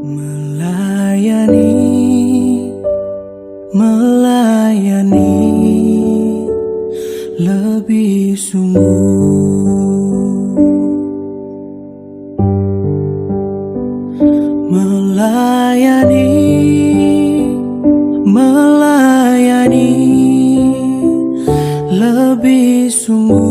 Melayani, melayani lebih sungguh. Melayani, melayani lebih sungguh.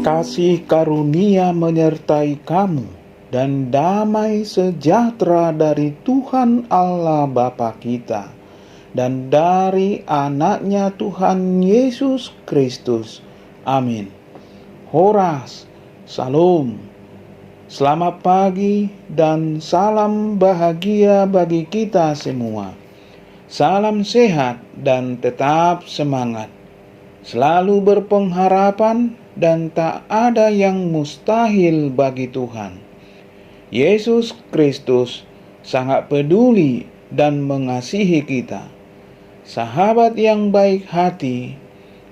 Kasih karunia menyertai kamu dan damai sejahtera dari Tuhan Allah Bapa kita dan dari anaknya Tuhan Yesus Kristus. Amin. Horas, Salam. Selamat pagi dan salam bahagia bagi kita semua. Salam sehat dan tetap semangat. Selalu berpengharapan dan tak ada yang mustahil bagi Tuhan. Yesus Kristus sangat peduli dan mengasihi kita. Sahabat yang baik hati,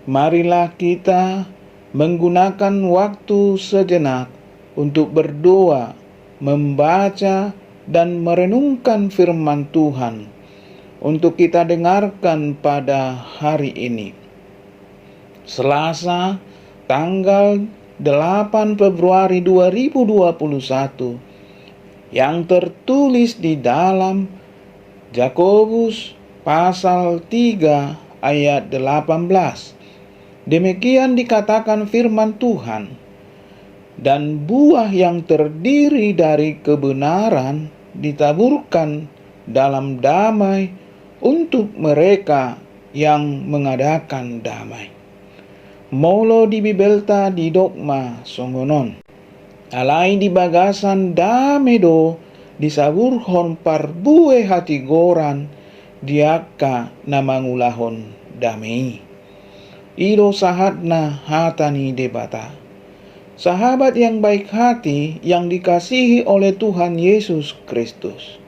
marilah kita menggunakan waktu sejenak untuk berdoa, membaca, dan merenungkan firman Tuhan untuk kita dengarkan pada hari ini. Selasa, tanggal 8 Februari 2021, yang tertulis di dalam Yakobus pasal 3 ayat 18. Demikian dikatakan firman Tuhan, dan buah yang terdiri dari kebenaran ditaburkan dalam damai untuk mereka yang mengadakan damai. Molo di bibelta di dogma songonon. Alai di bagasan damedo disaburhon parbue hati goran diaka namangulahon damai. Ido sahatna hatani debata. Sahabat yang baik hati yang dikasihi oleh Tuhan Yesus Kristus.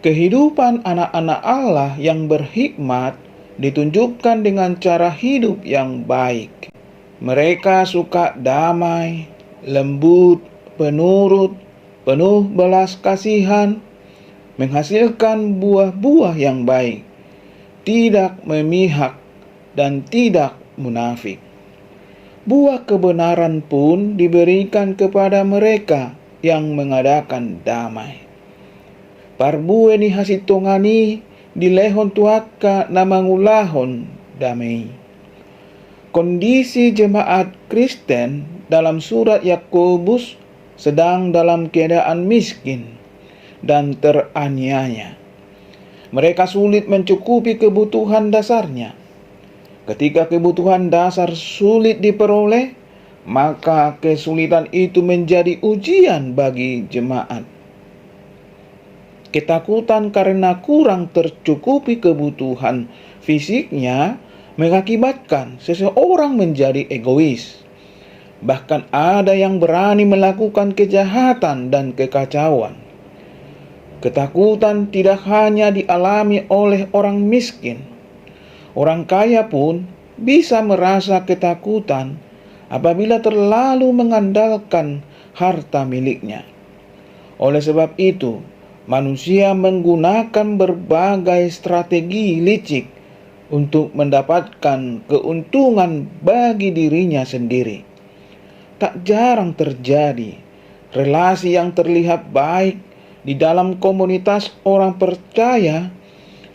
Kehidupan anak-anak Allah yang berhikmat ditunjukkan dengan cara hidup yang baik. Mereka suka damai, lembut, penurut, penuh belas kasihan, menghasilkan buah-buah yang baik, tidak memihak dan tidak munafik. Buah kebenaran pun diberikan kepada mereka yang mengadakan damai. Parbue ni hasitongani dilehon tuaka namangulahon damai. Kondisi jemaat Kristen dalam surat Yakobus sedang dalam keadaan miskin dan teraniaya. Mereka sulit mencukupi kebutuhan dasarnya. Ketika kebutuhan dasar sulit diperoleh, maka kesulitan itu menjadi ujian bagi jemaat. Ketakutan karena kurang tercukupi kebutuhan fisiknya mengakibatkan seseorang menjadi egois. Bahkan ada yang berani melakukan kejahatan dan kekacauan. Ketakutan tidak hanya dialami oleh orang miskin. Orang kaya pun bisa merasa ketakutan apabila terlalu mengandalkan harta miliknya. Oleh sebab itu, manusia menggunakan berbagai strategi licik untuk mendapatkan keuntungan bagi dirinya sendiri. Tak jarang terjadi relasi yang terlihat baik di dalam komunitas orang percaya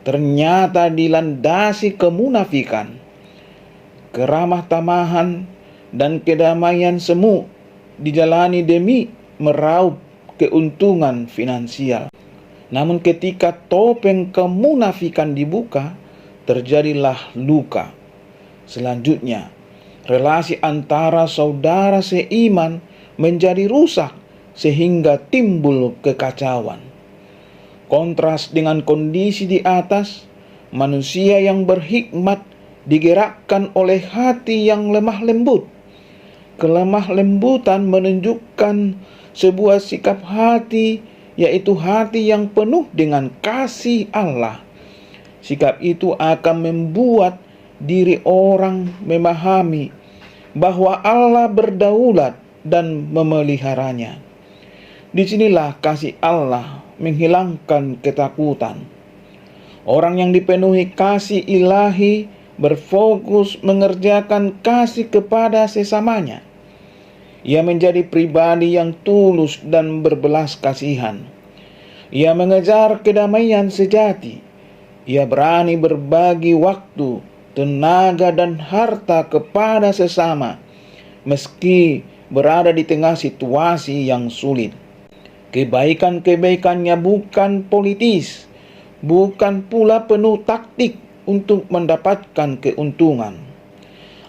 ternyata dilandasi kemunafikan, keramah tamahan, dan kedamaian semu dijalani demi meraup keuntungan finansial. Namun ketika topeng kemunafikan dibuka, terjadilah luka. Selanjutnya, relasi antara saudara seiman menjadi rusak sehingga timbul kekacauan. Kontras dengan kondisi di atas, manusia yang berhikmat digerakkan oleh hati yang lemah lembut. Kelemah lembutan menunjukkan sebuah sikap hati, yaitu hati yang penuh dengan kasih Allah. Sikap itu akan membuat diri orang memahami bahwa Allah berdaulat dan memeliharanya. Disinilah kasih Allah menghilangkan ketakutan. Orang yang dipenuhi kasih ilahi berfokus mengerjakan kasih kepada sesamanya. Ia menjadi pribadi yang tulus dan berbelas kasihan. Ia mengejar kedamaian sejati. Ia berani berbagi waktu, tenaga, dan harta kepada sesama, meski berada di tengah situasi yang sulit. Kebaikan-kebaikannya bukan politis, bukan pula penuh taktik untuk mendapatkan keuntungan.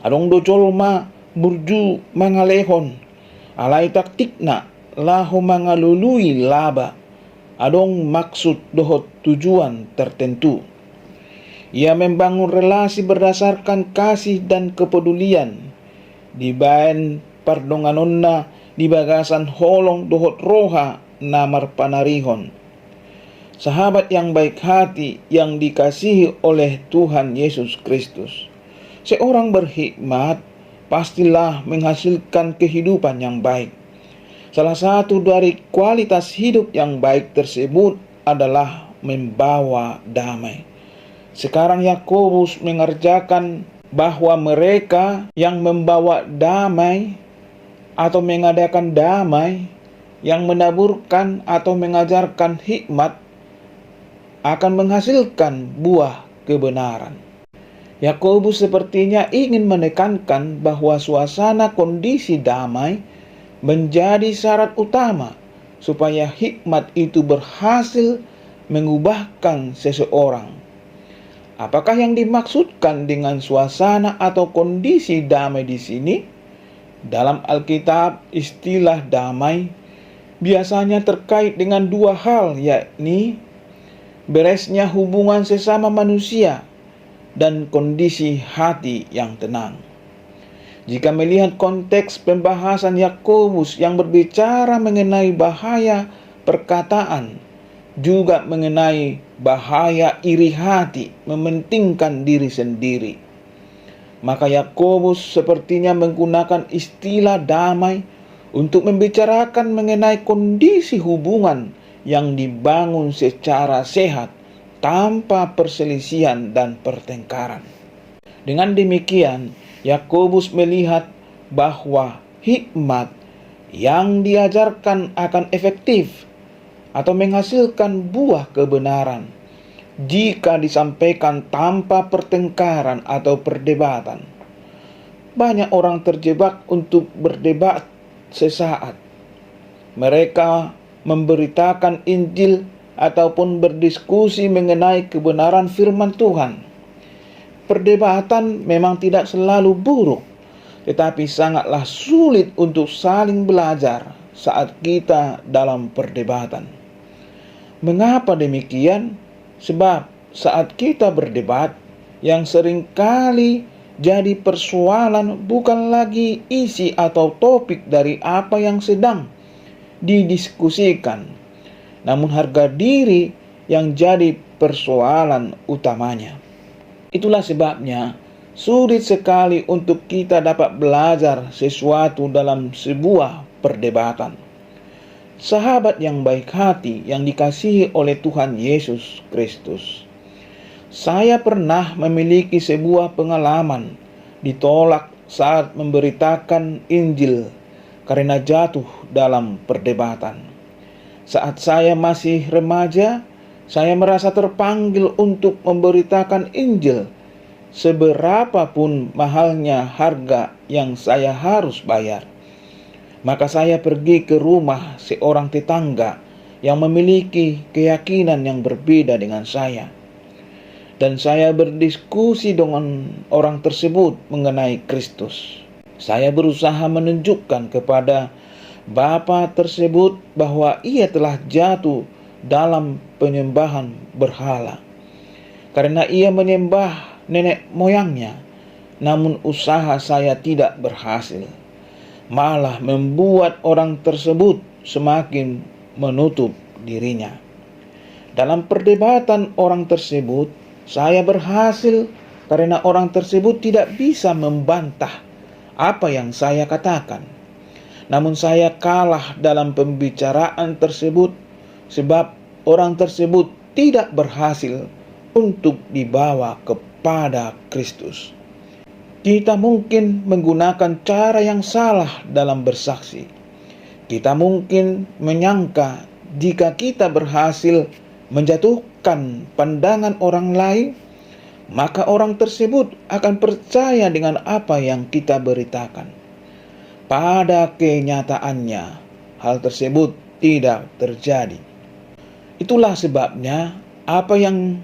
Adong dojolma burju mangalehon, alai taktikna lahu mangalului laba. Adong maksud dohot tujuan tertentu. Ia membangun relasi berdasarkan kasih dan kepedulian. Dibaen pardonganonna di bagasan holong dohot roha namar panarihon. Sahabat yang baik hati yang dikasihi oleh Tuhan Yesus Kristus. Seorang berhikmat pastilah menghasilkan kehidupan yang baik. Salah satu dari kualitas hidup yang baik tersebut adalah membawa damai. Sekarang Yakobus mengerjakan bahwa mereka yang membawa damai atau mengadakan damai, yang menaburkan atau mengajarkan hikmat akan menghasilkan buah kebenaran. Yakobus sepertinya ingin menekankan bahwa suasana kondisi damai menjadi syarat utama supaya hikmat itu berhasil mengubahkan seseorang. Apakah yang dimaksudkan dengan suasana atau kondisi damai di sini? Dalam Alkitab, istilah damai biasanya terkait dengan dua hal, yakni beresnya hubungan sesama manusia dan kondisi hati yang tenang. Jika melihat konteks pembahasan Yakobus yang berbicara mengenai bahaya perkataan, juga mengenai bahaya iri hati, mementingkan diri sendiri, maka Yakobus sepertinya menggunakan istilah damai untuk membicarakan mengenai kondisi hubungan yang dibangun secara sehat tanpa perselisihan dan pertengkaran. Dengan demikian, Yakobus melihat bahwa hikmat yang diajarkan akan efektif atau menghasilkan buah kebenaran jika disampaikan tanpa pertengkaran atau perdebatan. Banyak orang terjebak untuk berdebat sesaat. Mereka memberitakan Injil ataupun berdiskusi mengenai kebenaran firman Tuhan. Perdebatan memang tidak selalu buruk, tetapi sangatlah sulit untuk saling belajar saat kita dalam perdebatan. Mengapa demikian? Sebab saat kita berdebat, yang seringkali jadi persoalan bukan lagi isi atau topik dari apa yang sedang didiskusikan, namun harga diri yang jadi persoalan utamanya. Itulah sebabnya sulit sekali untuk kita dapat belajar sesuatu dalam sebuah perdebatan. Sahabat yang baik hati yang dikasihi oleh Tuhan Yesus Kristus, saya pernah memiliki sebuah pengalaman ditolak saat memberitakan Injil karena jatuh dalam perdebatan. Saat saya masih remaja, saya merasa terpanggil untuk memberitakan Injil, seberapapun mahalnya harga yang saya harus bayar. Maka saya pergi ke rumah seorang tetangga yang memiliki keyakinan yang berbeda dengan saya. Dan saya berdiskusi dengan orang tersebut mengenai Kristus. Saya berusaha menunjukkan kepada bapak tersebut bahwa ia telah jatuh dalam penyembahan berhala karena ia menyembah nenek moyangnya. Namun usaha saya tidak berhasil, malah membuat orang tersebut semakin menutup dirinya. Dalam perdebatan orang tersebut, saya berhasil karena orang tersebut tidak bisa membantah apa yang saya katakan. Namun saya kalah dalam pembicaraan tersebut sebab orang tersebut tidak berhasil untuk dibawa kepada Kristus. Kita mungkin menggunakan cara yang salah dalam bersaksi. Kita mungkin menyangka jika kita berhasil menjatuhkan pandangan orang lain, maka orang tersebut akan percaya dengan apa yang kita beritakan. Pada kenyataannya, hal tersebut tidak terjadi. Itulah sebabnya apa yang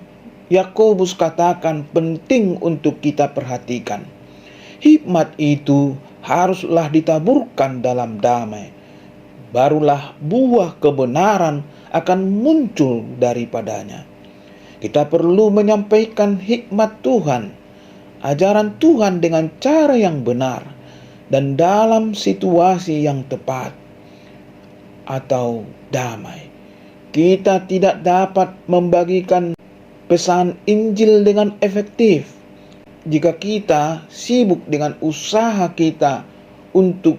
Yakobus katakan penting untuk kita perhatikan. Hikmat itu haruslah ditaburkan dalam damai. Barulah buah kebenaran akan muncul daripadanya. Kita perlu menyampaikan hikmat Tuhan, ajaran Tuhan dengan cara yang benar dan dalam situasi yang tepat atau damai. Kita tidak dapat membagikan pesan Injil dengan efektif jika kita sibuk dengan usaha kita untuk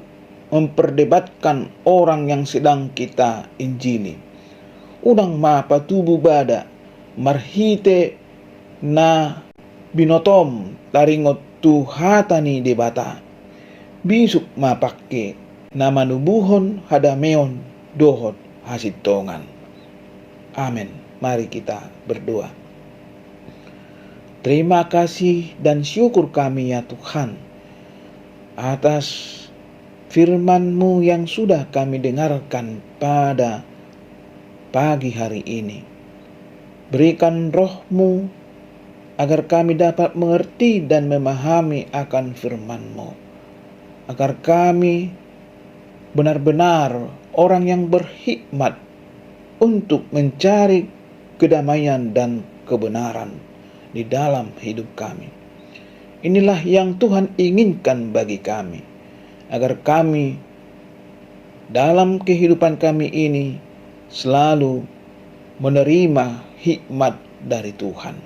memperdebatkan orang yang sedang kita injili. Unang mapatubu bada marhite na binotom taringot tuhatani debata. Bisuk mapakke na manubuhon hadameon dohot hasitongan. Amin. Mari kita berdoa. Terima kasih dan syukur kami ya Tuhan atas firman-Mu yang sudah kami dengarkan pada pagi hari ini. Berikan roh-Mu agar kami dapat mengerti dan memahami akan firman-Mu. Agar kami benar-benar orang yang berhikmat untuk mencari kedamaian dan kebenaran di dalam hidup kami. Inilah yang Tuhan inginkan bagi kami, agar kami dalam kehidupan kami ini selalu menerima hikmat dari Tuhan.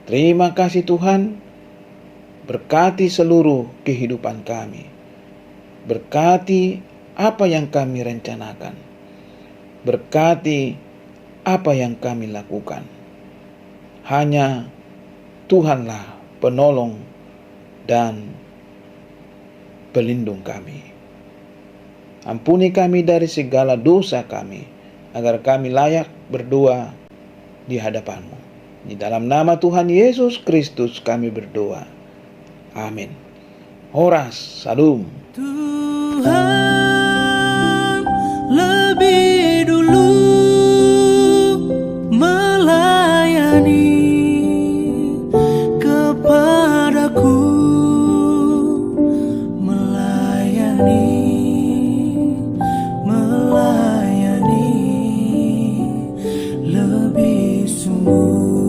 Terima kasih Tuhan, berkati seluruh kehidupan kami. Berkati apa yang kami rencanakan. Berkati apa yang kami lakukan. Hanya Tuhanlah penolong dan pelindung kami. Ampuni kami dari segala dosa kami, agar kami layak berdoa di hadapan-Mu. Di dalam nama Tuhan Yesus Kristus kami berdoa. Amin. Horas, Salum. Tuhan lebih dulu melayani kepadaku, melayani lebih sungguh.